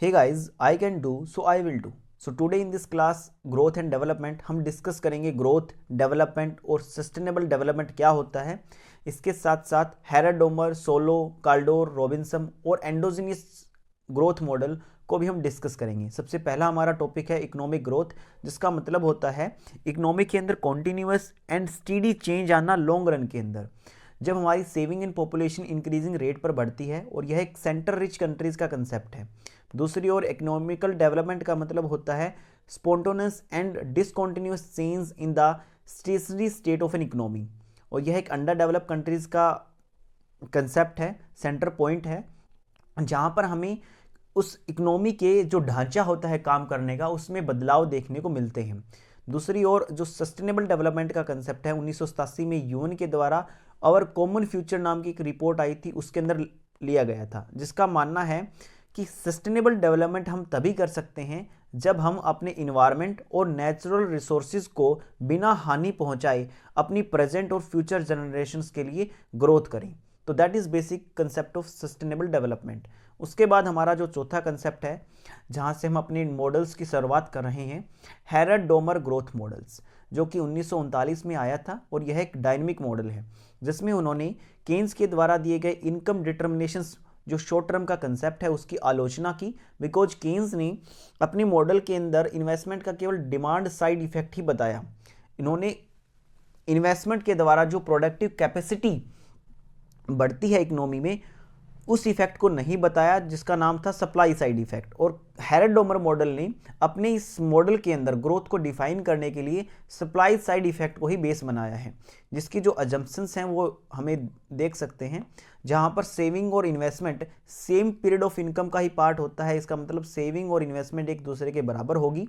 Hey guys, I can do so I will do. So today in this class growth and development हम discuss करेंगे growth, development और sustainable development क्या होता है। इसके साथ साथ हैराडोमर, सोलो, काल्डोर, रॉबिन्सन और एंडोजीनियस ग्रोथ मॉडल को भी हम डिस्कस करेंगे। सबसे पहला हमारा टॉपिक है इकोनॉमिक ग्रोथ, जिसका मतलब होता है इकोनॉमिक के अंदर कॉन्टिन्यूस एंड स्टीडी चेंज आना लॉन्ग रन के अंदर, जब हमारी saving in population increasing rate पर बढ़ती है, और यह एक सेंटर रिच कंट्रीज का कंसेप्ट है। दूसरी ओर इकोनॉमिकल डेवलपमेंट का मतलब होता है spontaneous and discontinuous change in the stationery state of an economy, और यह एक अंडर डेवलप कंट्रीज का कंसेप्ट है, सेंटर पॉइंट है, जहाँ पर हमें उस इकोनॉमी के जो ढांचा होता है काम करने का, उसमें बदलाव देखने को मिलते हैं। दूसरी ओर जो सस्टेनेबल डेवलपमेंट का कंसेप्ट है, 1987 में यूएन के द्वारा और कॉमन फ्यूचर नाम की एक रिपोर्ट आई थी, उसके अंदर लिया गया था, जिसका मानना है कि सस्टेनेबल डेवलपमेंट हम तभी कर सकते हैं जब हम अपने इन्वायरमेंट और नेचुरल रिसोर्सेज को बिना हानि पहुंचाए अपनी प्रेजेंट और फ्यूचर जनरेशंस के लिए ग्रोथ करें। तो that is basic concept of sustainable development. उसके बाद हमारा जो चौथा कंसेप्ट है, जहां से हम अपने मॉडल्स की शुरुआत कर रहे हैं, हैराडोमर ग्रोथ मॉडल्स, जो कि 1939 में आया था, और यह एक डायनेमिक मॉडल है जिसमें उन्होंने केन्स के द्वारा दिए गए इनकम डिटर्मिनेशंस, जो शॉर्ट टर्म का कंसेप्ट है, उसकी आलोचना की। बिकॉज केन्स ने अपने मॉडल के अंदर इन्वेस्टमेंट का केवल डिमांड साइड इफेक्ट ही बताया। इन्होंने इन्वेस्टमेंट के द्वारा जो प्रोडक्टिव कैपेसिटी बढ़ती है इकोनॉमी में, उस इफेक्ट को नहीं बताया, जिसका नाम था सप्लाई साइड इफेक्ट। और हैराडोमर मॉडल ने अपने इस मॉडल के अंदर ग्रोथ को डिफाइन करने के लिए सप्लाई साइड इफेक्ट को ही बेस बनाया है, जिसकी जो अजम्पशंस हैं वो हमें देख सकते हैं, जहां पर सेविंग और investment same period of income का ही पार्ट होता है। इसका मतलब सेविंग और इन्वेस्टमेंट एक दूसरे के बराबर होगी।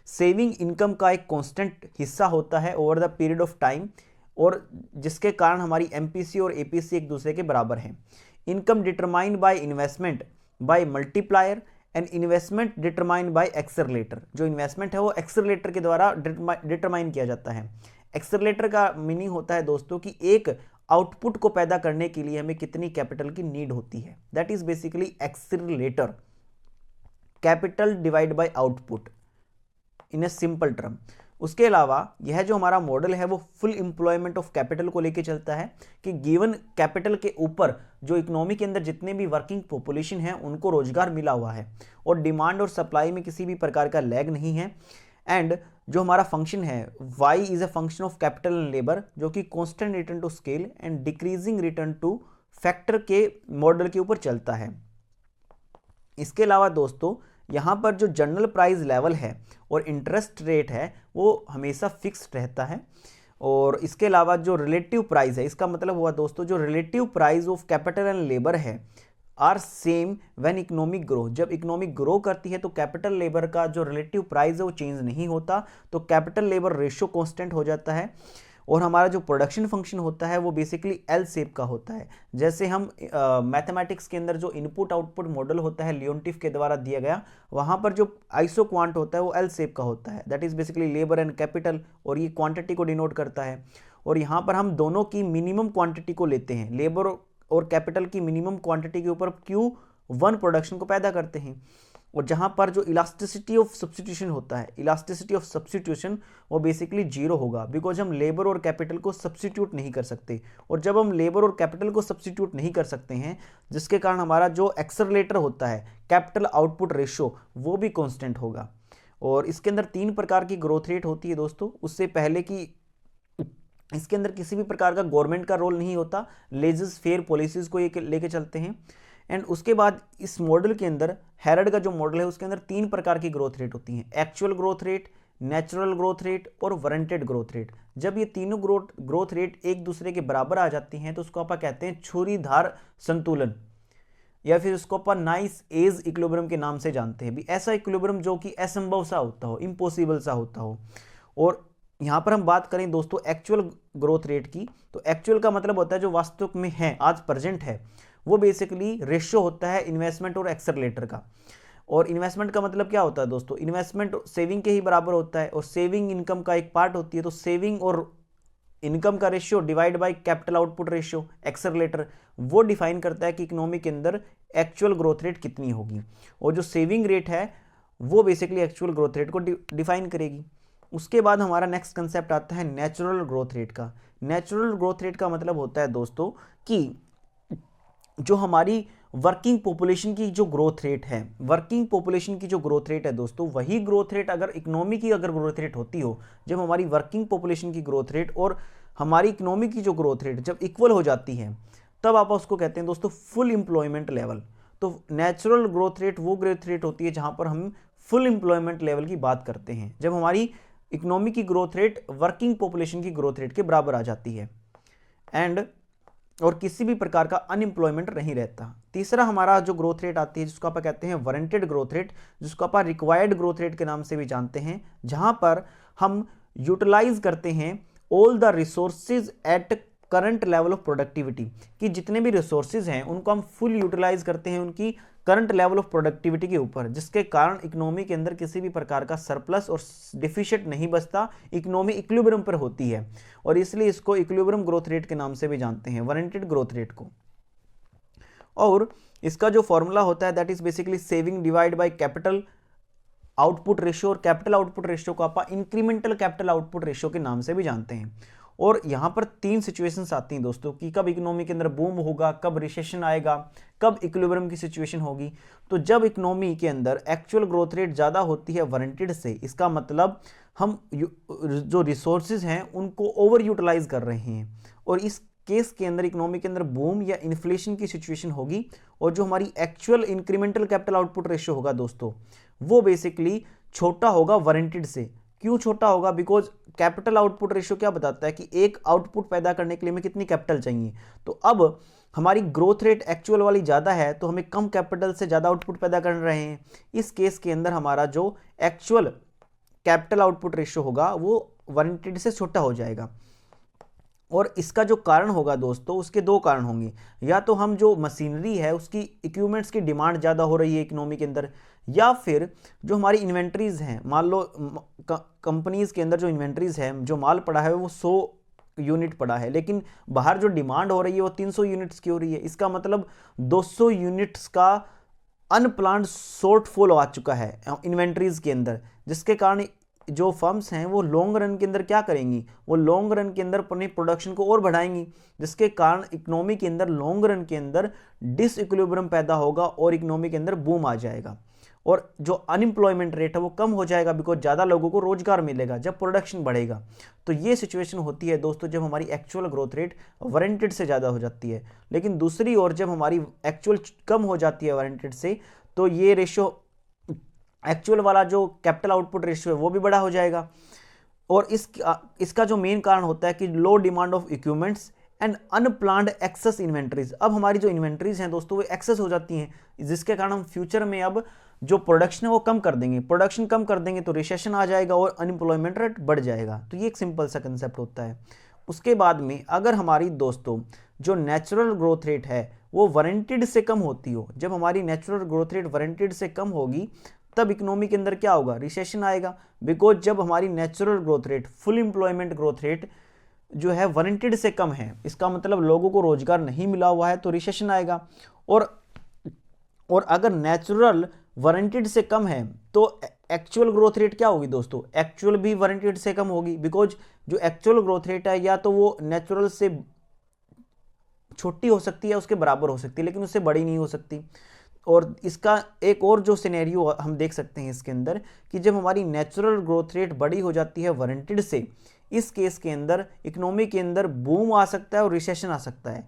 सेविंग इनकम का एक कॉन्स्टेंट हिस्सा होता है over the period of time, और जिसके कारण हमारी एमपीसी और एपीसी एक दूसरे के बराबर हैं। Income determined by investment by multiplier and investment determined by accelerator. जो इन्वेस्टमेंट है वो एक्सेलरेटर के द्वारा डिटरमाइन किया जाता है। एक्सेलरेटर का मीनिंग होता है दोस्तों कि एक आउटपुट को पैदा करने के लिए हमें कितनी कैपिटल की नीड होती है। That is basically accelerator, capital divide by output in a simple term. उसके अलावा यह जो हमारा मॉडल है वो फुल एम्प्लॉयमेंट ऑफ कैपिटल को लेकर चलता है, कि गिवन कैपिटल के ऊपर जो इकोनॉमी के अंदर जितने भी वर्किंग पॉपुलेशन है उनको रोजगार मिला हुआ है, और डिमांड और सप्लाई में किसी भी प्रकार का लैग नहीं है। एंड जो हमारा फंक्शन है y is a function of capital and labour, जो कि constant return to scale and decreasing return to factor के मॉडल के ऊपर चलता है। इसके अलावा दोस्तों यहाँ पर जो जनरल प्राइस लेवल है और इंटरेस्ट रेट है वो हमेशा फिक्स्ड रहता है। और इसके अलावा जो रिलेटिव प्राइस है, इसका मतलब हुआ दोस्तों जो relative price of capital and labour है are same when economic grow. जब इकोनॉमिक ग्रो करती है तो कैपिटल लेबर का जो रिलेटिव प्राइस है वो चेंज नहीं होता, तो कैपिटल लेबर रेशियो कांस्टेंट हो जाता है। और हमारा जो प्रोडक्शन फंक्शन होता है वो बेसिकली एल शेप का होता है। जैसे हम मैथमेटिक्स के अंदर जो इनपुट आउटपुट मॉडल होता है लियोनटिफ के द्वारा दिया गया, वहाँ पर जो आइसो क्वांट होता है वो एल शेप का होता है। That is basically labour and capital, और ये क्वांटिटी को डिनोट करता है। और यहाँ पर हम दोनों की मिनिमम क्वांटिटी को लेते हैं, लेबर और कैपिटल की मिनिमम क्वांटिटी के ऊपर Q1 प्रोडक्शन को पैदा करते हैं। और जहां पर जो इलास्टिसिटी ऑफ सब्स्टिट्यूशन होता है, इलास्टिसिटी ऑफ सब्स्टिट्यूशन वो बेसिकली जीरो होगा, बिकॉज हम लेबर और कैपिटल को सब्स्टिट्यूट नहीं कर सकते। और जब हम लेबर और कैपिटल को सब्स्टिट्यूट नहीं कर सकते हैं, जिसके कारण हमारा जो एक्सेलरेटर होता है कैपिटल आउटपुट रेशियो वो भी कांस्टेंट होगा। और इसके अंदर 3 प्रकार की ग्रोथ रेट होती है दोस्तों। उससे पहले कि इसके अंदर किसी भी प्रकार का गवर्नमेंट का रोल नहीं होता, लेजिस फेयर पॉलिसीज को ये लेके चलते हैं। एंड उसके बाद इस मॉडल के अंदर हैरड का जो मॉडल है उसके अंदर 3 प्रकार की ग्रोथ रेट होती हैं, actual growth rate, natural growth rate और वारंटेड ग्रोथ रेट। जब ये तीनों ग्रोथ रेट एक दूसरे के बराबर आ जाती हैं तो उसको आप कहते हैं छुरीधार संतुलन, या फिर उसको अपन नाइस एज इक्विलिब्रियम के नाम से जानते हैं भी। ऐसा इक्विलिब्रियम जो कि असंभव सा होता हो, इम्पॉसिबल सा होता हो। और यहाँ पर हम बात करें दोस्तों एक्चुअल ग्रोथ रेट की, तो एक्चुअल का मतलब होता है जो वास्तव में है, आज प्रेजेंट है, वो बेसिकली रेशियो होता है इन्वेस्टमेंट और एक्सेलरेटर का। और इन्वेस्टमेंट का मतलब क्या होता है दोस्तों, इन्वेस्टमेंट सेविंग के ही बराबर होता है, और सेविंग इनकम का एक पार्ट होती है। तो सेविंग और इनकम का ratio divide by capital output ratio, accelerator, वो डिफाइन करता है कि इकोनॉमी के अंदर एक्चुअल ग्रोथ रेट कितनी होगी, और जो सेविंग रेट है वो बेसिकली एक्चुअल ग्रोथ रेट को डिफाइन करेगी। उसके बाद हमारा नेक्स्ट कंसेप्ट आता है नेचुरल ग्रोथ रेट का। नेचुरल ग्रोथ रेट का मतलब होता है दोस्तों कि जो हमारी वर्किंग पॉपुलेशन की जो ग्रोथ रेट है, वर्किंग पॉपुलेशन की जो ग्रोथ रेट है दोस्तों, वही ग्रोथ रेट अगर इकोनॉमी की अगर ग्रोथ रेट होती हो, जब हमारी वर्किंग पॉपुलेशन की ग्रोथ रेट और हमारी इकोनॉमी की जो ग्रोथ रेट जब इक्वल हो जाती है, तब आप उसको कहते हैं दोस्तों फुल एम्प्लॉयमेंट लेवल। तो नेचुरल ग्रोथ रेट वो ग्रोथ रेट होती है जहां पर हम फुल एम्प्लॉयमेंट लेवल की बात करते हैं, जब हमारी इकोनॉमी की ग्रोथ रेट वर्किंग पॉपुलेशन की ग्रोथ रेट के बराबर आ जाती है एंड और किसी भी प्रकार का अनएम्प्लॉयमेंट नहीं रहता। तीसरा हमारा जो ग्रोथ रेट आती है जिसको आप कहते हैं वारंटेड ग्रोथ रेट, जिसको आप रिक्वायर्ड ग्रोथ रेट के नाम से भी जानते हैं, जहां पर हम यूटिलाइज करते हैं all the resources at current level of productivity, कि जितने भी रिसोर्सेज हैं उनको हम फुल यूटिलाइज करते हैं उनकी करंट लेवल ऑफ प्रोडक्टिविटी के ऊपर, जिसके कारण इकोनॉमी के अंदर किसी भी प्रकार का सरप्लस और डिफिशिट नहीं बचता, इकोनॉमी इक्विलिब्रियम पर होती है, और इसलिए इसको इक्विलिब्रियम ग्रोथ रेट के नाम से भी जानते हैं, वारंटेड ग्रोथ रेट को। और इसका जो फॉर्मूला होता है that is basically saving divide by capital output ratio, और कैपिटल आउटपुट रेशियो को आप इंक्रीमेंटल कैपिटल आउटपुट रेशियो के नाम से भी जानते हैं। और यहाँ पर 3 सिचुएशंस आती हैं दोस्तों कि कब इकोनॉमी के अंदर बूम होगा, कब रिसेशन आएगा, कब इक्विलिब्रियम की सिचुएशन होगी। तो जब इकोनॉमी के अंदर एक्चुअल ग्रोथ रेट ज़्यादा होती है वारंटेड से, इसका मतलब हम जो रिसोर्सेज हैं उनको ओवर यूटिलाइज कर रहे हैं, और इस केस के अंदर इकोनॉमी के अंदर बूम या इन्फ्लेशन की सिचुएशन होगी, और जो हमारी actual incremental capital output ratio होगा दोस्तों, वो बेसिकली छोटा होगा वारंटेड से। क्यों छोटा होगा? बिकॉज कैपिटल आउटपुट रेशियो क्या बताता है कि एक आउटपुट पैदा करने के लिए हमें कितनी कैपिटल चाहिए। तो अब हमारी ग्रोथ रेट एक्चुअल वाली ज़्यादा है तो हमें कम कैपिटल से ज़्यादा आउटपुट पैदा कर रहे हैं। इस केस के अंदर हमारा जो एक्चुअल कैपिटल आउटपुट रेशियो होगा वो वारंटेड से छोटा हो जाएगा। और इसका जो कारण होगा दोस्तों, उसके 2 कारण होंगे। या तो हम जो मशीनरी है उसकी इक्विपमेंट्स की डिमांड ज़्यादा हो रही है इकोनॉमी के अंदर, या फिर जो हमारी इन्वेंट्रीज हैं, मान लो कंपनीज के अंदर जो इन्वेंट्रीज है, जो माल पड़ा है वो 100 यूनिट पड़ा है, लेकिन बाहर जो डिमांड हो रही है वो 300 यूनिट्स की हो रही है। इसका मतलब 200 यूनिट्स का अनप्लान्ड शॉर्टफॉल आ चुका है इन्वेंट्रीज के अंदर, जिसके कारण जो फर्म्स हैं वो लॉन्ग रन के अंदर क्या करेंगी, वो लॉन्ग रन के अंदर अपनी प्रोडक्शन को और बढ़ाएंगी, जिसके कारण इकोनॉमी के अंदर लॉन्ग रन के अंदर डिसइक्विलिब्रियम पैदा होगा और इकोनॉमी के अंदर बूम आ जाएगा, और जो अनएम्प्लॉयमेंट रेट है वो कम हो जाएगा, बिकॉज ज़्यादा लोगों को रोजगार मिलेगा जब प्रोडक्शन बढ़ेगा। तो ये सिचुएशन होती है दोस्तों जब हमारी एक्चुअल ग्रोथ रेट वारंटेड से ज़्यादा हो जाती है। लेकिन दूसरी ओर जब हमारी एक्चुअल कम हो जाती है वारंटेड से, तो ये रेशियो एक्चुअल वाला जो कैपिटल आउटपुट रेशियो है वो भी बड़ा हो जाएगा। और इसका जो मेन कारण होता है कि low demand of equipments and unplanned excess inventories. अब हमारी जो इन्वेंट्रीज हैं दोस्तों वो एक्सेस हो जाती हैं, जिसके कारण हम फ्यूचर में अब जो प्रोडक्शन है वो कम कर देंगे, प्रोडक्शन कम कर देंगे तो रिसेशन आ जाएगा और अनएम्प्लॉयमेंट रेट बढ़ जाएगा। तो ये एक सिंपल सा कंसेप्ट होता है। उसके बाद में अगर हमारी दोस्तों जो नेचुरल ग्रोथ रेट है वो वारंटेड से कम होती हो, जब हमारी नेचुरल ग्रोथ रेट वारंटेड से कम होगी तब इकोनॉमी के अंदर क्या होगा, रिसेशन आएगा। बिकॉज जब हमारी natural growth rate, full employment growth rate जो है वारंटेड से कम है, इसका मतलब लोगों को रोजगार नहीं मिला हुआ है तो रिसेशन आएगा। और अगर नेचुरल वारंटेड से कम है तो एक्चुअल ग्रोथ रेट क्या होगी दोस्तों, एक्चुअल भी वारंटेड से कम होगी। बिकॉज जो एक्चुअल ग्रोथ रेट है या तो वो नेचुरल से छोटी हो सकती है, उसके बराबर हो सकती है, लेकिन उससे बड़ी नहीं हो सकती। और इसका एक और जो सिनेरियो हम देख सकते हैं इसके अंदर कि जब हमारी नेचुरल ग्रोथ रेट बड़ी हो जाती है वारंटेड से, इस केस के अंदर इकोनॉमी के अंदर बूम आ सकता है और रिसेशन आ सकता है।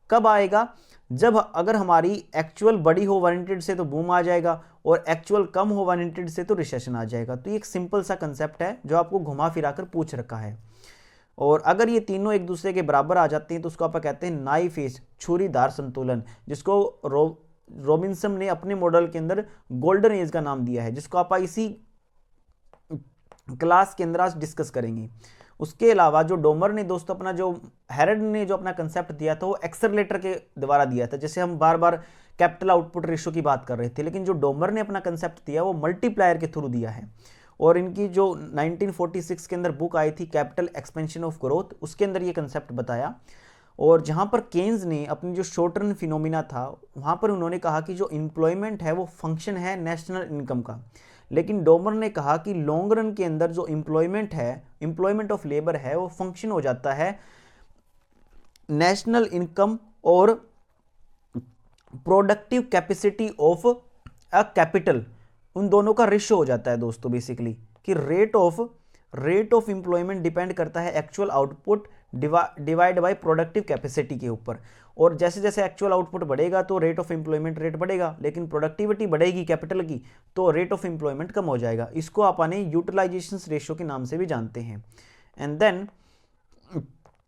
कब आएगा? जब अगर हमारी एक्चुअल बड़ी हो वारंटेड से तो बूम आ जाएगा, और एक्चुअल कम हो वारंटेड से तो रिसेशन आ जाएगा। तो ये एक सिंपल सा कंसेप्ट है जो आपको घुमा फिरा कर पूछ रखा है। और अगर ये तीनों एक दूसरे के बराबर आ जाते हैं तो उसको आप कहते हैं नाइफ एज, छुरीदार संतुलन, जिसको रॉबिन्सन ने अपने मॉडल के अंदर गोल्डन एज का नाम दिया है, जिसको आप इसी क्लास के अंदर आज डिस्कस करेंगे। उसके अलावा जो डोमर ने दोस्तों अपना जो हेरड ने जो अपना कंसेप्ट दिया था वो एक्सेलरेटर के द्वारा दिया था। जैसे हम बार बार कैपिटल आउटपुट रेशियो की बात कर रहे थे, लेकिन जो डोमर ने अपना कंसेप्ट दिया वो मल्टीप्लायर के थ्रू दिया है। और इनकी जो 1946 के अंदर बुक आई थी कैपिटल एक्सपेंशन ऑफ ग्रोथ, उसके अंदर ये कंसेप्ट बताया। और जहाँ पर केन्स ने अपनी जो शॉर्ट टर्म फिनोमिना था वहाँ पर उन्होंने कहा कि जो एम्प्लॉयमेंट है वो फंक्शन है नेशनल इनकम का, लेकिन डोमर ने कहा कि लॉन्ग रन के अंदर जो एम्प्लॉयमेंट है, एम्प्लॉयमेंट ऑफ लेबर है, वो फंक्शन हो जाता है नेशनल इनकम और productive capacity of a capital, उन दोनों का रेशो हो जाता है दोस्तों बेसिकली, कि रेट ऑफ एम्प्लॉयमेंट डिपेंड करता है actual output divide by productive capacity के ऊपर। और जैसे जैसे एक्चुअल आउटपुट बढ़ेगा तो रेट ऑफ एम्प्लॉयमेंट रेट बढ़ेगा, लेकिन प्रोडक्टिविटी बढ़ेगी कैपिटल की तो रेट ऑफ एम्प्लॉयमेंट कम हो जाएगा। इसको आपने यूटिलाइजेशन रेशियो के नाम से भी जानते हैं।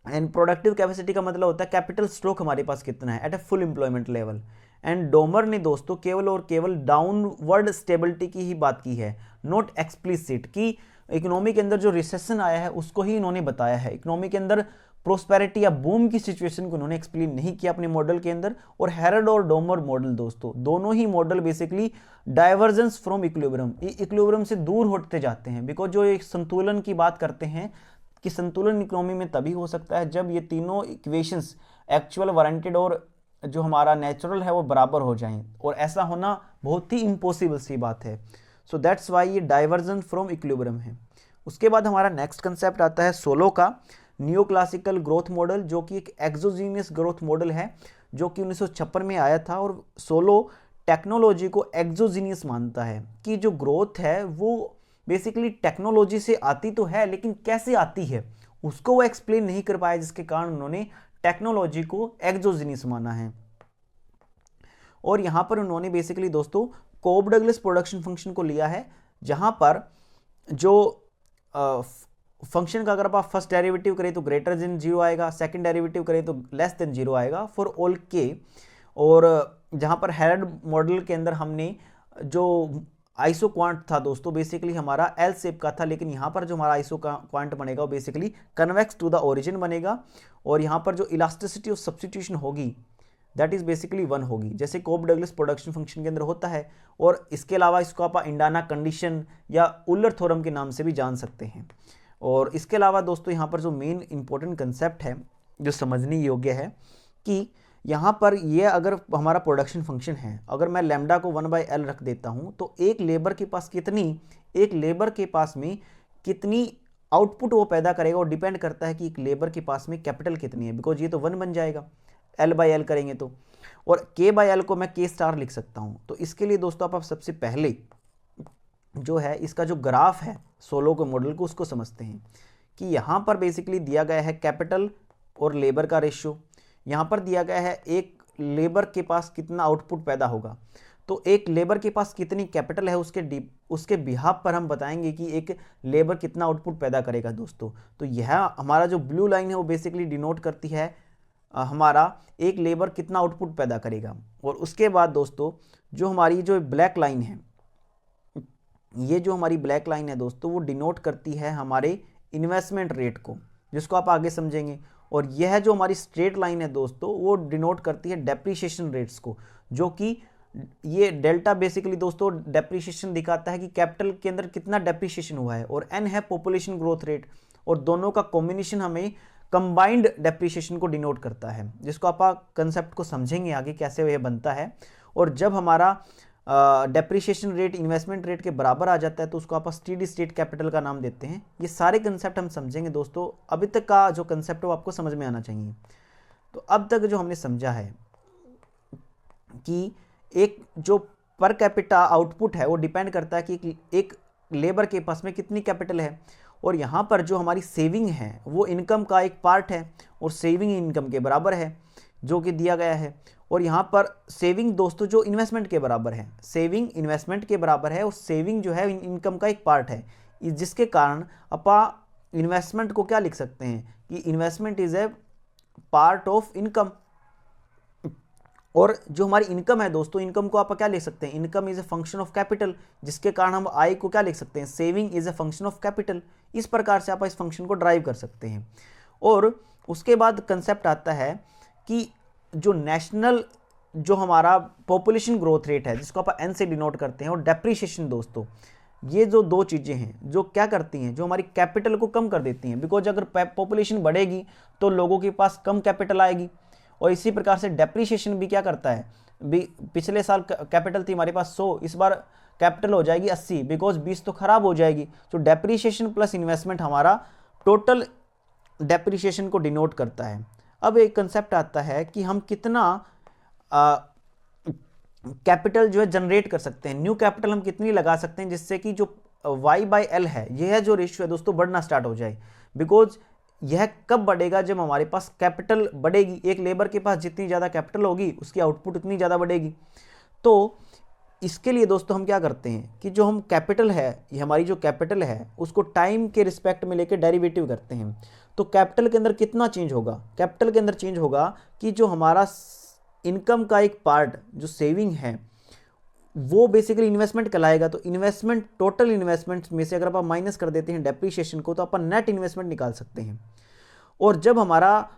एंड प्रोडक्टिव कैपेसिटी का मतलब होता है कैपिटल स्टॉक हमारे पास कितना है at a full employment level. And Domar ने दोस्तों केवल और केवल डाउनवर्ड स्टेबिलिटी की ही बात की है, नॉट एक्सप्लिसिट, कि इकोनॉमी के अंदर जो रिसेशन आया है उसको ही इन्होंने बताया है। इकोनॉमी के अंदर प्रोस्पेरिटी या बूम की सिचुएशन को उन्होंने एक्सप्लेन नहीं किया अपने मॉडल के अंदर। और हेरल्ड और डोमर मॉडल दोस्तों दोनों ही model basically divergence from equilibrium, equilibrium से दूर होते जाते हैं। बिकॉज जो एक संतुलन की बात करते हैं कि संतुलन इकोनॉमी में तभी हो सकता है जब ये तीनों इक्वेशंस एक्चुअल, वारंटेड और जो हमारा नेचुरल है वो बराबर हो जाएं, और ऐसा होना बहुत ही इम्पॉसिबल सी बात है। सो दैट्स वाई ये डाइवर्जन फ्रॉम इक्विलिब्रियम है। उसके बाद हमारा नेक्स्ट कंसेप्ट आता है सोलो का न्यू क्लासिकल ग्रोथ मॉडल, जो कि एक एक्सोजीनियस ग्रोथ मॉडल है जो कि 1956 में आया था। और सोलो टेक्नोलॉजी को एक्सोजीनियस मानता है कि जो ग्रोथ है वो बेसिकली टेक्नोलॉजी से आती तो है, लेकिन कैसे आती है उसको वो एक्सप्लेन नहीं कर पाया, जिसके कारण उन्होंने टेक्नोलॉजी को एक्सोजीनियस माना है। और यहां पर उन्होंने बेसिकली दोस्तों कोब डगलस प्रोडक्शन फंक्शन को लिया है, जहां पर जो फंक्शन का अगर आप फर्स्ट डेरिवेटिव करें तो ग्रेटर देन 0 आएगा, सेकंड डेरिवेटिव करें तो लेस देन 0 आएगा फॉर ऑल के। और जहां पर हेरल्ड मॉडल के अंदर हमने जो आइसो क्वांट था दोस्तों बेसिकली हमारा एल शेप का था, लेकिन यहाँ पर जो हमारा आइसो क्वांट बनेगा वो basically convex to the origin बनेगा। और यहाँ पर जो इलास्टिसिटी ऑफ सब्स्टिट्यूशन होगी दैट इज बेसिकली 1 होगी, जैसे कोब डगलस प्रोडक्शन फंक्शन के अंदर होता है। और इसके अलावा इसको आप इंडाना कंडीशन या उलर थ्योरम के नाम से भी जान सकते हैं। और इसके अलावा दोस्तों यहाँ पर जो मेन इंपॉर्टेंट कंसेप्ट है जो समझने योग्य है कि यहाँ पर ये अगर हमारा प्रोडक्शन फंक्शन है, अगर मैं लैम्डा को 1/L रख देता हूँ तो एक लेबर के पास में कितनी आउटपुट वो पैदा करेगा वो डिपेंड करता है कि एक लेबर के पास में कैपिटल कितनी है, बिकॉज ये तो 1 बन जाएगा L/L करेंगे तो। और K/L को मैं K* लिख सकता हूँ। तो इसके लिए दोस्तों आप सबसे पहले जो है इसका जो ग्राफ है सोलो के मॉडल को उसको समझते हैं कि यहाँ पर बेसिकली दिया गया है कैपिटल और लेबर का रेशियो, यहाँ पर दिया गया है एक लेबर के पास कितना आउटपुट पैदा होगा, तो एक लेबर के पास कितनी कैपिटल है उसके बिहाफ पर हम बताएंगे कि एक लेबर कितना आउटपुट पैदा करेगा दोस्तों। तो यह हमारा जो ब्लू लाइन है वो बेसिकली डिनोट करती है हमारा एक लेबर कितना आउटपुट पैदा करेगा। और उसके बाद दोस्तों जो हमारी जो ब्लैक लाइन है, ये जो हमारी ब्लैक लाइन है दोस्तों वो डिनोट करती है हमारे इन्वेस्टमेंट रेट को, जिसको आप आगे समझेंगे। और यह जो हमारी स्ट्रेट लाइन है दोस्तों वो डिनोट करती है डेप्रीशिएशन रेट्स को, जो कि ये डेल्टा बेसिकली दोस्तों डेप्रीशिएशन दिखाता है कि कैपिटल के अंदर कितना डेप्रीशिएशन हुआ है, और एन है पॉपुलेशन ग्रोथ रेट, और दोनों का कॉम्बिनेशन हमें कंबाइंड डेप्रीशिएशन को डिनोट करता है, जिसको आप कंसेप्ट को समझेंगे आगे कैसे यह बनता है। और जब हमारा डेप्रीशिएशन रेट इन्वेस्टमेंट रेट के बराबर आ जाता है तो उसको आप स्टेडी स्टेट कैपिटल का नाम देते हैं। ये सारे कंसेप्ट हम समझेंगे दोस्तों, अभी तक का जो कंसेप्ट है वो आपको समझ में आना चाहिए। तो अब तक जो हमने समझा है कि एक जो पर कैपिटा आउटपुट है वो डिपेंड करता है कि एक लेबर के पास में कितनी कैपिटल है, और यहाँ पर जो हमारी सेविंग है वो इनकम का एक पार्ट है, और सेविंग इनकम के बराबर है जो कि दिया गया है। और यहाँ पर सेविंग दोस्तों जो इन्वेस्टमेंट के बराबर है, सेविंग इन्वेस्टमेंट के बराबर है, और सेविंग जो है इनकम का एक पार्ट है, जिसके कारण अपा इन्वेस्टमेंट को क्या लिख सकते हैं कि investment is a part of income. और जो हमारी इनकम है दोस्तों, इनकम को आप क्या लिख सकते हैं, income is a function of capital, जिसके कारण हम आई को क्या लिख सकते हैं, saving is a function of capital. इस प्रकार से आप इस फंक्शन को ड्राइव कर सकते हैं। और उसके बाद कंसेप्ट आता है कि जो नेशनल जो हमारा पॉपुलेशन ग्रोथ रेट है जिसको आप एन से डिनोट करते हैं, और डेप्रीशिएशन दोस्तों ये जो दो चीज़ें हैं जो क्या करती हैं, जो हमारी कैपिटल को कम कर देती हैं, बिकॉज अगर पॉपुलेशन बढ़ेगी तो लोगों के पास कम कैपिटल आएगी। और इसी प्रकार से डेप्रीशिएशन भी क्या करता है, पिछले साल कैपिटल थी हमारे पास 100, इस बार कैपिटल हो जाएगी 80, बिकॉज 20 तो खराब हो जाएगी। तो डेप्रीशिएशन प्लस इन्वेस्टमेंट हमारा टोटल डेप्रीशिएशन को डिनोट करता है। अब एक कंसेप्ट आता है कि हम कितना कैपिटल जो है जनरेट कर सकते हैं, न्यू कैपिटल हम कितनी लगा सकते हैं जिससे कि जो Y/L है, यह जो रेशियो है दोस्तों बढ़ना स्टार्ट हो जाए। बिकॉज यह कब बढ़ेगा, जब हमारे पास कैपिटल बढ़ेगी। एक लेबर के पास जितनी ज़्यादा कैपिटल होगी उसकी आउटपुट उतनी ज़्यादा बढ़ेगी। तो इसके लिए दोस्तों हम क्या करते हैं कि जो हम कैपिटल है, ये हमारी जो कैपिटल है उसको टाइम के रिस्पेक्ट में लेके डेरिवेटिव करते हैं। तो कैपिटल के अंदर कितना चेंज होगा, कैपिटल के अंदर चेंज होगा कि जो हमारा इनकम का एक पार्ट जो सेविंग है वो बेसिकली इन्वेस्टमेंट कहलाएगा। तो इन्वेस्टमेंट, टोटल इन्वेस्टमेंट में से अगर आप माइनस कर देते हैं डेप्रीशिएशन को, तो अपन नेट इन्वेस्टमेंट निकाल सकते हैं। और जब हमारा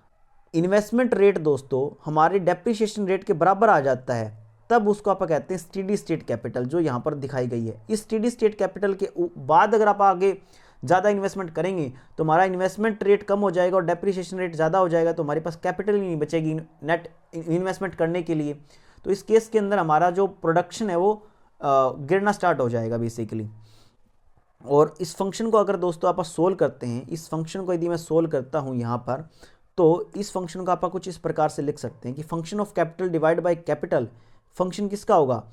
इन्वेस्टमेंट रेट दोस्तों हमारे डेप्रीशिएशन रेट के बराबर आ जाता है, तब उसको आप कहते हैं स्टेडी स्टेट कैपिटल, जो यहाँ पर दिखाई गई है। इस स्टेडी स्टेट कैपिटल के बाद अगर आप आगे ज़्यादा इन्वेस्टमेंट करेंगे तो हमारा इन्वेस्टमेंट रेट कम हो जाएगा और डेप्रीशिएशन रेट ज़्यादा हो जाएगा, तो हमारे पास कैपिटल ही नहीं बचेगी नेट इन्वेस्टमेंट करने के लिए। तो इस केस के अंदर हमारा जो प्रोडक्शन है वो गिरना स्टार्ट हो जाएगा बेसिकली। और इस फंक्शन को अगर दोस्तों आप सोल्व करते हैं, इस फंक्शन को यदि मैं सोल्व करता हूँ यहाँ पर, तो इस फंक्शन को आप कुछ इस प्रकार से लिख सकते हैं कि function of capital divide by capital, function किसका होगा,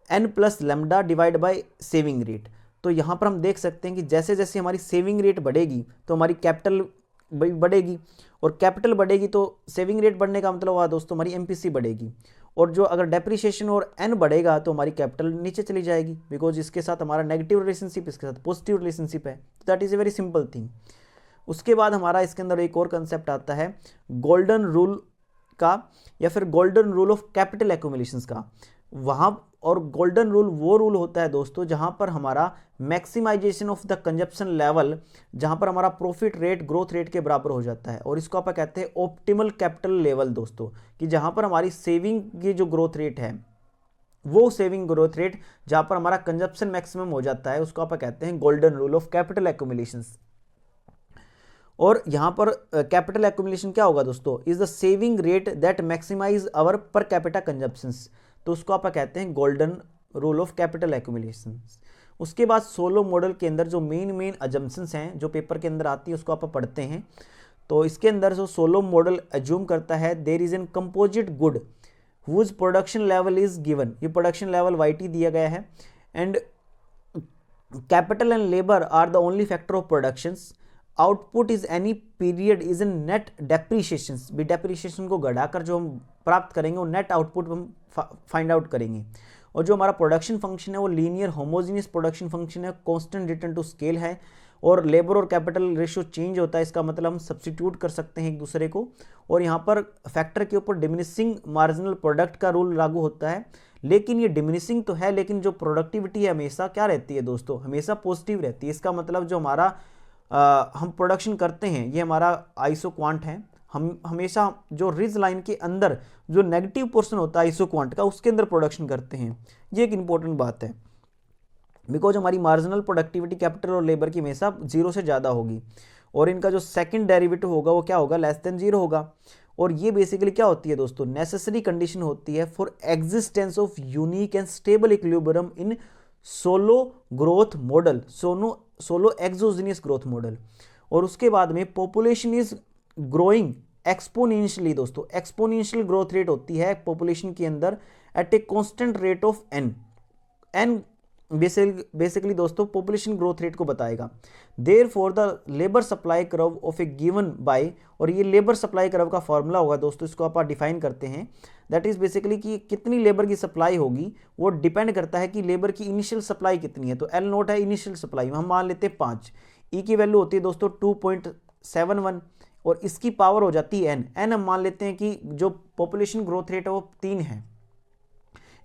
n plus lambda divide by saving rate. तो यहाँ पर हम देख सकते हैं कि जैसे जैसे हमारी सेविंग रेट बढ़ेगी तो हमारी कैपिटल बढ़ेगी, और कैपिटल बढ़ेगी तो सेविंग रेट बढ़ने का मतलब हुआ दोस्तों हमारी MPC बढ़ेगी। और जो अगर डेप्रीशिएशन और n बढ़ेगा तो हमारी कैपिटल नीचे चली जाएगी, बिकॉज इसके साथ हमारा नेगेटिव रिलेशनशिप, इसके साथ पॉजिटिव रिलेशनशिप है। तो that is a very simple thing. उसके बाद हमारा इसके अंदर एक और कंसेप्ट आता है गोल्डन रूल का, या फिर गोल्डन रूल ऑफ कैपिटल एक्यूमुलेशंस का। वहाँ और गोल्डन रूल वो रूल होता है दोस्तों जहाँ पर हमारा maximization of the consumption level, जहाँ पर हमारा प्रॉफिट रेट ग्रोथ रेट के बराबर हो जाता है। और इसको आप कहते हैं ऑप्टिमल कैपिटल लेवल दोस्तों, कि जहाँ पर हमारी सेविंग की जो ग्रोथ रेट है, वो सेविंग ग्रोथ रेट जहाँ पर हमारा कंजप्शन मैक्सिमम हो जाता है, उसको आप कहते हैं golden rule of capital accumulations. और यहाँ पर कैपिटल एक्यूमुलेशन क्या होगा दोस्तों, is the saving rate that maximize our per capita consumptions. तो उसको आप कहते हैं golden rule of capital accumulation. उसके बाद सोलो मॉडल के अंदर जो मेन अजम्पशंस हैं जो पेपर के अंदर आती है उसको आप पढ़ते हैं। तो इसके अंदर जो सोलो मॉडल एज्यूम करता है there is an composite good whose production level is given, ये प्रोडक्शन लेवल YT दिया गया है, and capital and labour are the only factor of productions, output is any period is in net depreciation, भी depreciation को घटाकर जो हम प्राप्त करेंगे वो नेट आउटपुट हम फाइंड आउट करेंगे। और जो हमारा प्रोडक्शन फंक्शन है वो लीनियर होमोजीनियस प्रोडक्शन फंक्शन है, कांस्टेंट रिटर्न टू स्केल है, और लेबर और कैपिटल रेशियो चेंज होता है, इसका मतलब हम सब्स्टिट्यूट कर सकते हैं एक दूसरे को। और यहाँ पर फैक्टर के ऊपर डिमिनिशिंग मार्जिनल प्रोडक्ट का रूल लागू होता है, लेकिन ये डिमिनिशिंग तो है, लेकिन जो प्रोडक्टिविटी है हमेशा क्या रहती है दोस्तों, हमेशा पॉजिटिव रहती है। इसका मतलब जो हमारा हम प्रोडक्शन करते हैं ये हमारा आइसो क्वांट है, हम हमेशा जो रिज लाइन के अंदर जो नेगेटिव पोर्शन होता है आइसो क्वांट का उसके अंदर प्रोडक्शन करते हैं। ये एक इंपॉर्टेंट बात है, बिकॉज हमारी मार्जिनल प्रोडक्टिविटी कैपिटल और लेबर की हमेशा 0 से ज़्यादा होगी, और इनका जो सेकंड डेरिवेटिव होगा वो क्या होगा, लेस देन 0 होगा। और ये बेसिकली क्या होती है दोस्तों, नेसेसरी कंडीशन होती है for existence of unique and stable equilibrium in Solow growth model, Solow exogenous growth model. और उसके बाद में पॉपुलेशन इज ग्रोइंग एक्सपोनेंशियली दोस्तों, एक्सपोनेंशियल ग्रोथ रेट होती है पॉपुलेशन के अंदर at a constant rate of n basically दोस्तों पॉपुलेशन ग्रोथ रेट को बताएगा। Therefore the labour supply curve of a given by, और ये लेबर सप्लाई कर्व का फॉर्मूला होगा दोस्तों, इसको आप डिफाइन करते हैं। दैट इज बेसिकली कि कितनी लेबर की सप्लाई होगी वो डिपेंड करता है कि लेबर की इनिशियल सप्लाई कितनी है। तो L नोट है इनिशियल सप्लाई, हम मान लेते हैं 5, E की वैल्यू होती है दोस्तों 2.71, और इसकी पावर हो जाती है n हम मान लेते हैं कि जो पॉपुलेशन ग्रोथ रेट है वो 3 है,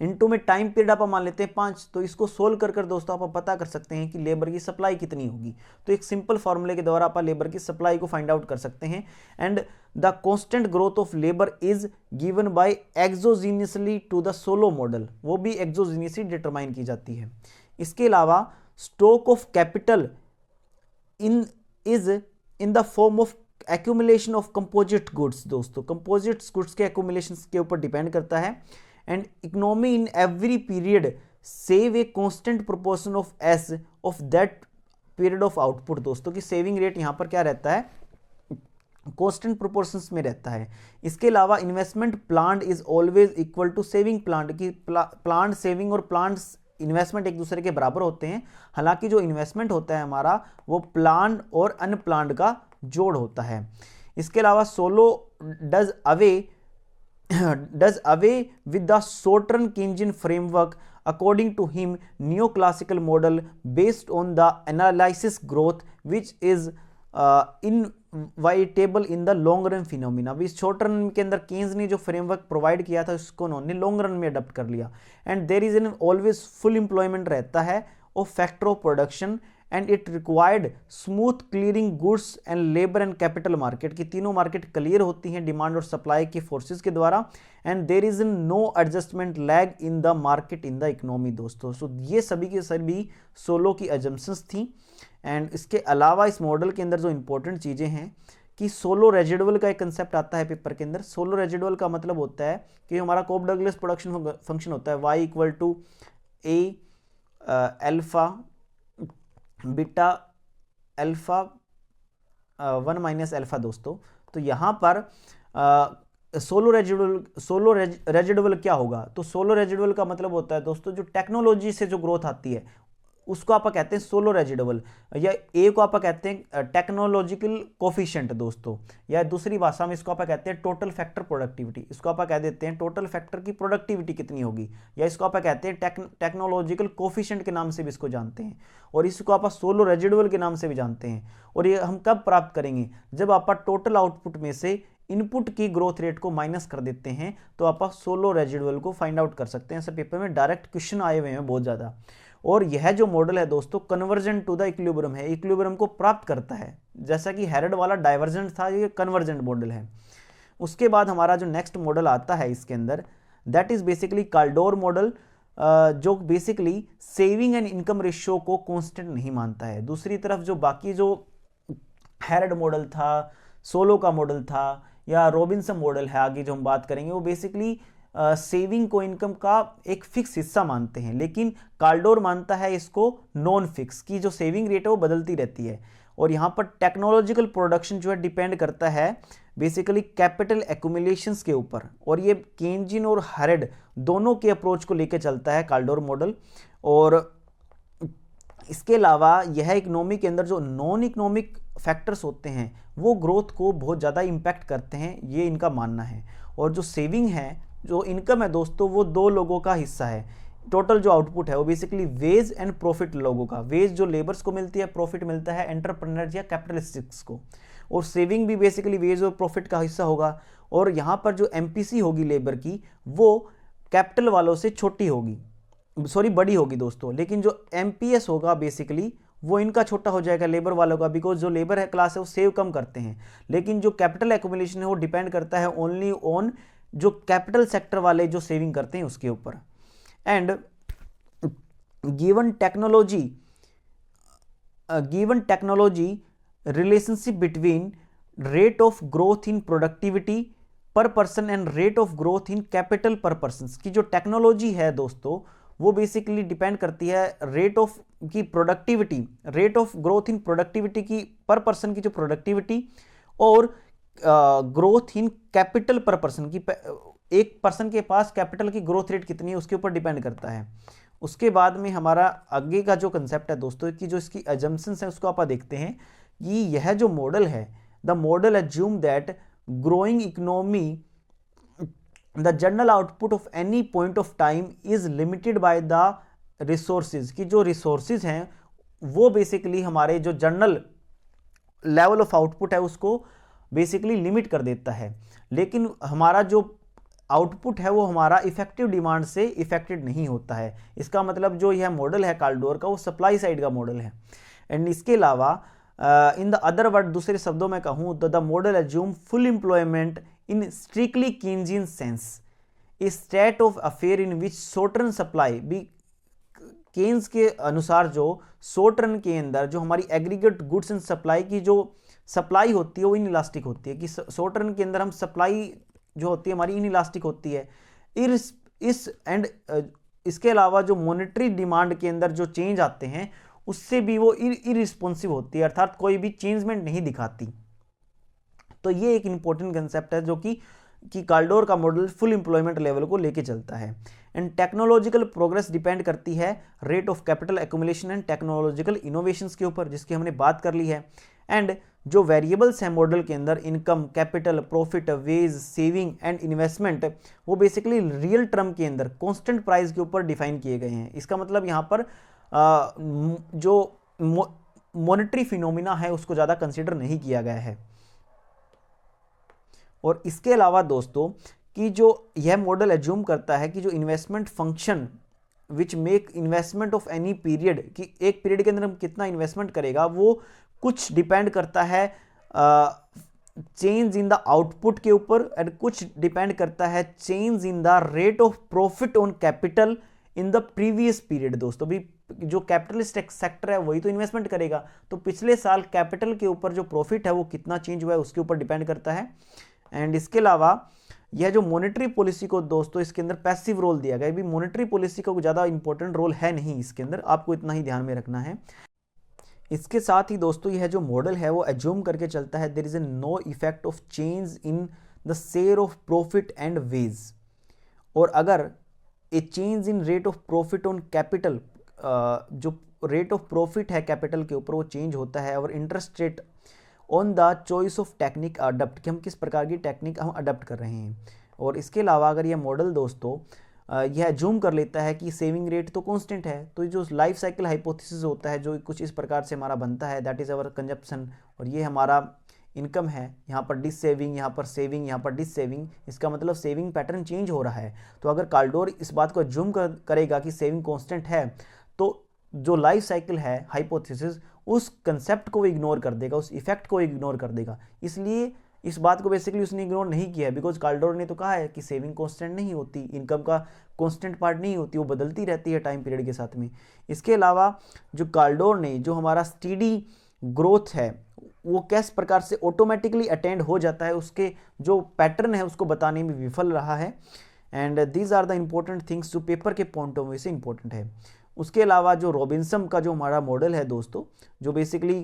इनटू में टाइम पीरियड आप मान लेते हैं 5। तो इसको सोल्व कर दोस्तों आप पता कर सकते हैं कि लेबर की सप्लाई कितनी होगी। तो एक सिंपल फॉर्मूले के द्वारा आप लेबर की सप्लाई को फाइंड आउट कर सकते हैं। And the constant growth of labour is given by exogenously to the Solow model, वो भी एक्सोजीनियसली डिटरमाइन की जाती है। इसके अलावा stock of capital in the form of accumulation of composite goods. दोस्तों कंपोजिट गुड्स के एक्यूमुलेशन के ऊपर डिपेंड करता है। And economy in every period save a constant proportion of S of that period of output. दोस्तों की saving rate यहाँ पर क्या रहता है, कांस्टेंट प्रोपोर्शंस में रहता है। इसके अलावा investment plan is always equal to saving plan की प्लान सेविंग और प्लान इन्वेस्टमेंट एक दूसरे के बराबर होते हैं। हालांकि जो इन्वेस्टमेंट होता है हमारा वो प्लान और अनप्लान्ड का जोड़ होता है। इसके अलावा Solow does away with the short term Keynesian framework according to him neoclassical model based on the analysis growth which is inevitable in the long run phenomena। इस शॉर्ट रन के अंदर केन्स ने जो फ्रेमवर्क प्रोवाइड किया था उसको उन्होंने long run में अडॉप्ट कर लिया। And there is an always full employment रहता है of factor of production and it required smooth clearing goods and labour and capital market की तीनों मार्केट क्लियर होती हैं डिमांड और सप्लाई के फोर्सेस के द्वारा। And there is no adjustment lag in the market in the economy. दोस्तों so ये सभी के सभी सोलो की अजम्पशंस थी। एंड इसके अलावा इस मॉडल के अंदर जो इंपॉर्टेंट चीज़ें हैं कि सोलो रेजिडुअल का एक कंसेप्ट आता है पेपर के अंदर। सोलो रेजिडुअल का मतलब होता है कि हमारा कोप डगलस प्रोडक्शन फंक्शन होता है y equal to A alpha beta alpha 1 minus alpha. दोस्तों तो यहाँ पर सोलो रेजिडुअल क्या होगा, तो सोलो रेजिडुअल का मतलब होता है दोस्तों जो टेक्नोलॉजी से जो ग्रोथ आती है उसको आप कहते हैं सोलो रेजिडुअल, या ए को आप कहते हैं टेक्नोलॉजिकल कोफिशिएंट दोस्तों, या दूसरी भाषा में इसको आप कहते हैं टोटल फैक्टर प्रोडक्टिविटी। इसको आप कह देते हैं टोटल फैक्टर की प्रोडक्टिविटी कितनी होगी, या इसको आप कहते हैं टेक्नोलॉजिकल कोफिशिएंट के नाम से भी इसको जानते हैं, और इसको आप सोलो रेजिडुअल के नाम से भी जानते हैं। और ये हम कब प्राप्त करेंगे, जब आप टोटल आउटपुट में से इनपुट की ग्रोथ रेट को माइनस कर देते हैं तो आप सोलो रेजिडुअल को फाइंड आउट कर सकते हैं। ऐसे पेपर में डायरेक्ट क्वेश्चन आए हुए हैं बहुत ज़्यादा। और यह जो मॉडल है दोस्तों कन्वर्जेंट टू द इक्विलिब्रियम है, इक्विलिब्रियम को प्राप्त करता है। जैसा कि हेरेड वाला डाइवर्जेंट था, ये कन्वर्जेंट मॉडल है। उसके बाद हमारा जो नेक्स्ट मॉडल आता है इसके अंदर that is basically Kaldor model, जो basically saving and income ratio को कांस्टेंट नहीं मानता है। दूसरी तरफ जो बाकी जो हेरेड मॉडल था, सोलो का मॉडल था, या रॉबिन्सन मॉडल है आगे जो हम बात करेंगे, वो बेसिकली सेविंग को इनकम का एक फिक्स हिस्सा मानते हैं। लेकिन काल्डोर मानता है इसको नॉन फिक्स, की जो सेविंग रेट है वो बदलती रहती है। और यहाँ पर टेक्नोलॉजिकल प्रोडक्शन जो है डिपेंड करता है बेसिकली कैपिटल एक्यूमुलेशंस के ऊपर। और ये केन्जिन और हेरेड दोनों के अप्रोच को लेकर चलता है काल्डोर मॉडल। और इसके अलावा यह इकोनॉमी के अंदर जो नॉन इकोनॉमिक फैक्टर्स होते हैं वो ग्रोथ को बहुत ज़्यादा इम्पैक्ट करते हैं, ये इनका मानना है। और जो सेविंग है, जो इनकम है दोस्तों, वो दो लोगों का हिस्सा है। टोटल जो आउटपुट है वो बेसिकली वेज एंड प्रॉफिट लोगों का, वेज जो लेबर्स को मिलती है, प्रॉफिट मिलता है एंटरप्रेन्योर्स या कैपिटलिस्टिक्स को। और सेविंग भी बेसिकली वेज और प्रॉफिट का हिस्सा होगा। और यहाँ पर जो एमपीसी होगी लेबर की वो कैपिटल वालों से छोटी होगी, बड़ी होगी दोस्तों। लेकिन जो एमपीएस होगा बेसिकली वो इनका छोटा हो जाएगा लेबर वालों का, बिकॉज जो लेबर है क्लास है वो सेव कम करते हैं। लेकिन जो कैपिटल एक्यूमुलेशन है वो डिपेंड करता है ओनली ऑन जो कैपिटल सेक्टर वाले जो सेविंग करते हैं उसके ऊपर। And given technology relationship between rate of growth in productivity per person and rate of growth in capital per person की जो टेक्नोलॉजी है दोस्तों वो बेसिकली डिपेंड करती है रेट ऑफ की productivity, rate of growth in productivity की पर पर्सन की जो प्रोडक्टिविटी, और growth in capital per person की, एक पर्सन के पास कैपिटल की ग्रोथ रेट कितनी है उसके ऊपर डिपेंड करता है। उसके बाद में हमारा आगे का जो कंसेप्ट है दोस्तों कि जो इसकी अजम्पशंस है उसको आप देखते हैं कि यह जो मॉडल है, the model assume that growing economy the general output of any point of time is limited by the resources की जो रिसोर्सेज हैं वो बेसिकली हमारे जो जनरल लेवल ऑफ आउटपुट है उसको बेसिकली लिमिट कर देता है। लेकिन हमारा जो आउटपुट है वो हमारा इफेक्टिव डिमांड से इफेक्टेड नहीं होता है। इसका मतलब जो यह मॉडल है काल्डोर का वो सप्लाई साइड का मॉडल है। एंड इसके अलावा इन द अदर वर्ड, दूसरे शब्दों में कहूँ तो the model assume full employment in strictly Keynesian sense, a state of affair in which short term supply be Keynes के अनुसार जो शॉर्ट रन के अंदर जो हमारी एग्रीगेट गुड्स एंड सप्लाई की जो सप्लाई होती है वो इनइलास्टिक होती है, कि शॉर्ट रन के अंदर हम सप्लाई जो होती है हमारी इनइलास्टिक होती है। इसके अलावा जो मॉनेटरी डिमांड के अंदर जो चेंज आते हैं उससे भी वो इरिस्पॉन्सिव होती है, अर्थात कोई भी चेंजमेंट नहीं दिखाती। तो ये एक इंपॉर्टेंट कंसेप्ट है जो कि काल्डोर का मॉडल फुल एम्प्लॉयमेंट लेवल को लेके चलता है। एंड टेक्नोलॉजिकल प्रोग्रेस डिपेंड करती है rate of capital accumulation and technological innovations के ऊपर, जिसकी हमने बात कर ली है। एंड जो वेरिएबल्स हैं मॉडल के अंदर, income, capital, profit, wage, saving and investment, वो बेसिकली रियल टर्म के अंदर कांस्टेंट प्राइस के ऊपर डिफाइन किए गए हैं। इसका मतलब यहाँ पर जो मॉनेटरी फिनोमिना है उसको ज़्यादा कंसिडर नहीं किया गया है। और इसके अलावा दोस्तों कि जो यह मॉडल एज्यूम करता है कि जो investment function which make investment of any period, कि एक पीरियड के अंदर हम कितना इन्वेस्टमेंट करेगा, वो कुछ डिपेंड करता है चेंज इन द आउटपुट के ऊपर, एंड कुछ डिपेंड करता है change in the rate of profit on capital in the previous period. दोस्तों भी जो कैपिटलिस्ट सेक्टर है वही तो इन्वेस्टमेंट करेगा, तो पिछले साल कैपिटल के ऊपर जो प्रॉफिट है वो कितना चेंज हुआ है उसके ऊपर डिपेंड करता है। एंड इसके अलावा यह जो मॉनेटरी पॉलिसी को दोस्तों इसके अंदर पैसिव रोल दिया गया है, भी मॉनेटरी पॉलिसी का ज़्यादा इंपॉर्टेंट रोल है नहीं इसके अंदर, आपको इतना ही ध्यान में रखना है। इसके साथ ही दोस्तों यह जो मॉडल है वो एज्यूम करके चलता है there is a no effect of change in the share of profit and wage, और अगर a change in rate of profit on capital, जो रेट ऑफ प्रॉफिट है कैपिटल के ऊपर वो चेंज होता है, और interest rate on the choice of technique adapt, कि हम किस प्रकार की टेक्निक हम अडप्ट कर रहे हैं। और इसके अलावा अगर यह मॉडल दोस्तों यह एज्यूम कर लेता है कि सेविंग रेट तो कांस्टेंट है, तो जो लाइफ साइकिल हाइपोथेसिस होता है जो कुछ इस प्रकार से हमारा बनता है, दैट इज़ अवर कंजप्शन, और ये हमारा इनकम है, यहाँ पर डिस सेविंग, यहाँ पर सेविंग, यहाँ पर डिस सेविंग, इसका मतलब सेविंग पैटर्न चेंज हो रहा है। तो अगर काल्डोर इस बात को एज्यूम करेगा कि सेविंग कांस्टेंट है, तो जो लाइफ साइकिल है हाइपोथेसिस उस कंसेप्ट को इग्नोर कर देगा, उस इफेक्ट को इग्नोर कर देगा। इसलिए इस बात को बेसिकली उसने इग्नोर नहीं किया, बिकॉज काल्डोर ने तो कहा है कि सेविंग कांस्टेंट नहीं होती, इनकम का कांस्टेंट पार्ट नहीं होती, वो बदलती रहती है टाइम पीरियड के साथ में। इसके अलावा जो काल्डोर ने जो हमारा स्टीडी ग्रोथ है वो किस प्रकार से ऑटोमेटिकली अटेंड हो जाता है, उसके जो पैटर्न है उसको बताने में विफल रहा है। And these are the important things जो पेपर के पॉइंट ऑफ व्यू से इंपॉर्टेंट है। उसके अलावा जो रॉबिन्सन का जो हमारा मॉडल है दोस्तों, जो बेसिकली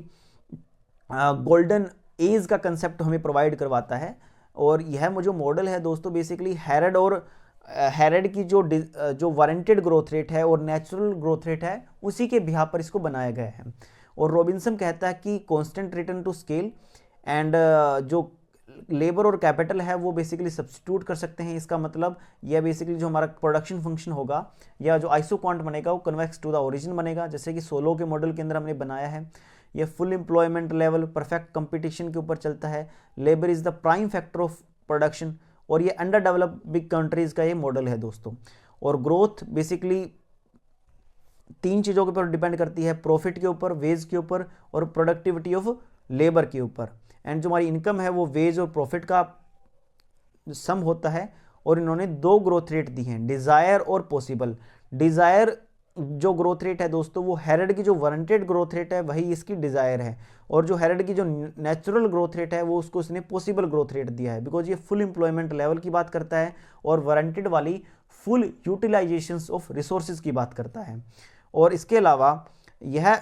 गोल्डन एज का कंसेप्ट हमें प्रोवाइड करवाता है, और यह जो मॉडल है दोस्तों बेसिकली हैरेड की जो वारंटेड ग्रोथ रेट है और नेचुरल ग्रोथ रेट है उसी के बिहार पर इसको बनाया गया है। और रॉबिन्सन कहता है कि constant return to scale and जो लेबर और कैपिटल है वो बेसिकली सब्स्टिट्यूट कर सकते हैं। इसका मतलब यह बेसिकली जो हमारा प्रोडक्शन फंक्शन होगा या जो आइसोक्वांट बनेगा वो कन्वेक्स टू द ओरिजिन बनेगा, जैसे कि सोलो के मॉडल के अंदर हमने बनाया है। यह full employment level perfect competition के ऊपर चलता है, labour is the prime factor of production, और ये अंडर डेवलप्ड बिग कंट्रीज का ये मॉडल है दोस्तों। और ग्रोथ बेसिकली 3 चीज़ों के ऊपर डिपेंड करती है, प्रॉफिट के ऊपर, वेज के ऊपर और प्रोडक्टिविटी ऑफ लेबर के ऊपर। एंड जो हमारी इनकम है वो वेज और प्रॉफिट का सम होता है, और इन्होंने 2 ग्रोथ रेट दी हैं, डिज़ायर और पॉसिबल। डिज़ायर जो ग्रोथ रेट है दोस्तों वो हैरेड की जो वारंटेड ग्रोथ रेट है वही इसकी डिज़ायर है, और जो हैरेड की जो नेचुरल ग्रोथ रेट है वो उसको इसने पॉसिबल ग्रोथ रेट दिया है, बिकॉज ये फुल एम्प्लॉयमेंट लेवल की बात करता है और वारंटेड वाली फुल यूटिलाइजेशंस ऑफ रिसोर्सेज की बात करता है। और इसके अलावा यह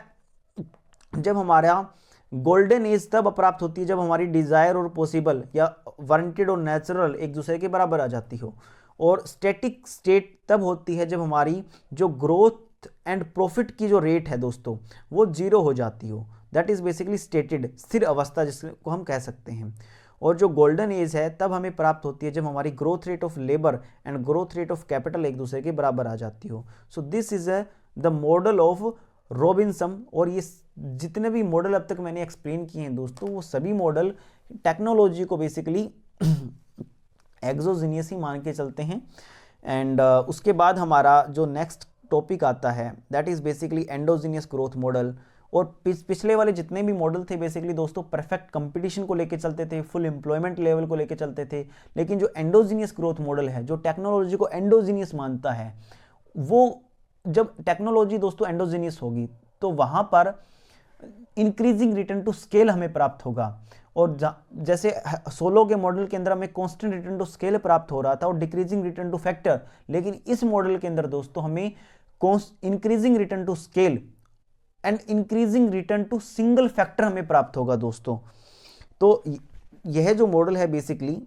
जब हमारा गोल्डन एज तब प्राप्त होती है जब हमारी डिज़ायर और पॉसिबल या वारंटेड और नेचुरल एक दूसरे के बराबर आ जाती हो, और स्टैटिक स्टेट तब होती है जब हमारी जो ग्रोथ एंड प्रॉफिट की जो रेट है दोस्तों वो 0 हो जाती हो, दैट इज़ बेसिकली स्टेटेड, स्थिर अवस्था जिसको हम कह सकते हैं। और जो गोल्डन एज है तब हमें प्राप्त होती है जब हमारी growth rate of labour and growth rate of capital एक दूसरे के बराबर आ जाती हो। So this is the model of Robinson. और ये जितने भी मॉडल अब तक मैंने एक्सप्लेन किए हैं दोस्तों वो सभी मॉडल टेक्नोलॉजी को बेसिकली एक्सोजीनियस ही मान के चलते हैं। एंड उसके बाद हमारा जो नेक्स्ट टॉपिक आता है that is basically endogenous growth model. और पिछले वाले जितने भी मॉडल थे बेसिकली दोस्तों परफेक्ट कंपटीशन को लेके चलते थे, फुल एम्प्लॉयमेंट लेवल को लेके चलते थे, लेकिन जो एंडोजीनियस ग्रोथ मॉडल है जो टेक्नोलॉजी को एंडोजीनियस मानता है वो जब टेक्नोलॉजी दोस्तों एंडोजीनियस होगी तो वहाँ पर इंक्रीजिंग रिटर्न टू स्केल हमें प्राप्त होगा। और जैसे सोलो के मॉडल के अंदर हमें कांस्टेंट रिटर्न टू स्केल प्राप्त हो रहा था और डिक्रीजिंग रिटर्न टू फैक्टर, लेकिन इस मॉडल के अंदर दोस्तों हमें increasing return to scale and increasing return to single factor हमें प्राप्त होगा दोस्तों। तो यह जो मॉडल है बेसिकली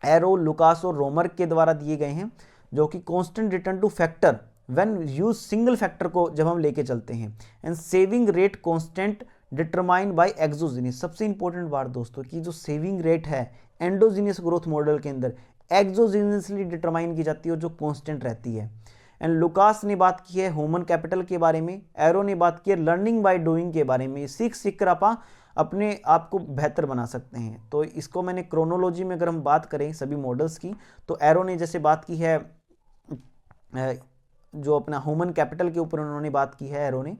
एरो, लुकास और रोमर के द्वारा दिए गए हैं, जो कि constant return to factor when use single factor को जब हम लेके चलते हैं, and saving rate constant determined by exogenous. सबसे इंपॉर्टेंट बात दोस्तों कि जो सेविंग रेट है एंडोजीनियस ग्रोथ मॉडल के अंदर एक्सोजीनियसली डिटरमाइन की जाती है और जो कांस्टेंट रहती है। एंड लुकास ने बात की है ह्यूमन कैपिटल के बारे में, एरो ने बात की है लर्निंग बाय डूइंग के बारे में, सीख सीख कर आप अपने आप को बेहतर बना सकते हैं। तो इसको मैंने क्रोनोलॉजी में अगर हम बात करें सभी मॉडल्स की, तो एरो ने जैसे बात की है जो अपना ह्यूमन कैपिटल के ऊपर उन्होंने बात की है, एरो ने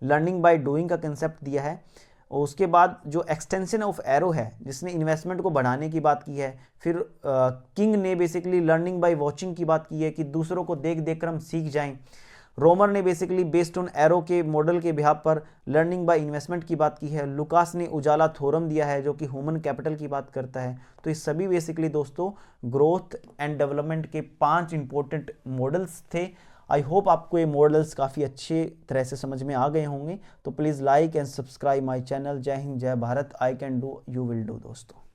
लर्निंग बाय डूइंग का कंसेप्ट दिया है। और उसके बाद जो एक्सटेंशन ऑफ एरो है जिसने इन्वेस्टमेंट को बढ़ाने की बात की है। फिर किंग ने बेसिकली लर्निंग बाय वॉचिंग की बात की है कि दूसरों को देख देख कर हम सीख जाएं। रोमर ने बेसिकली बेस्ड ऑन एरो के मॉडल के बिहाफ पर लर्निंग बाय इन्वेस्टमेंट की बात की है। लुकास ने उजाला थ्योरम दिया है जो कि ह्यूमन कैपिटल की बात करता है। तो ये सभी बेसिकली दोस्तों ग्रोथ एंड डेवलपमेंट के 5 इंपॉर्टेंट मॉडल्स थे। आई होप आपको ये मॉडल्स काफ़ी अच्छे तरह से समझ में आ गए होंगे। तो please like and subscribe my channel. जय हिंद, जय भारत। आई can do, you will do दोस्तों।